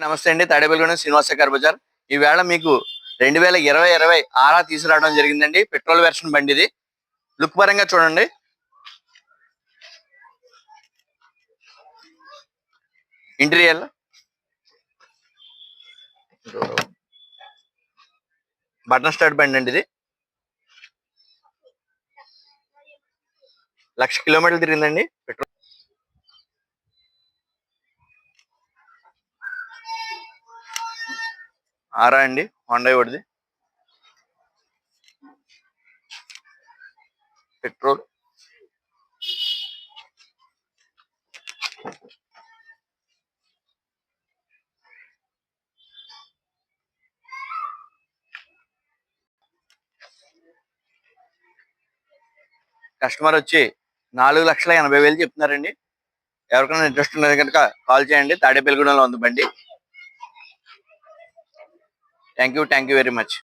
నమస్తే అండి. తాడేపల్లిగూడెం శ్రీనివాస కార్ బజార్. ఈవేళ మీకు 2020 ఆరా తీసుకురావడం జరిగిందండి. పెట్రోల్ వెర్షన్ బండి ఇది. లుక్ పరంగా చూడండి. ఇంటీరియర్ బటన్ స్టార్ట్ బండి అండి ఇది. 1,00,000 కిలోమీటర్లు తిరిగిందండి పెట్రోల్. ఆరా అండి, హోండా ఓడిది పెట్రోల్. కస్టమర్ వచ్చి 4,80,000 చెప్తున్నారండి. ఎవరికైనా ఇంట్రెస్ట్ ఉన్నది కనుక కాల్ చేయండి. తాడేపల్లిగూడెంలో ఉంది బండి. Thank you very much.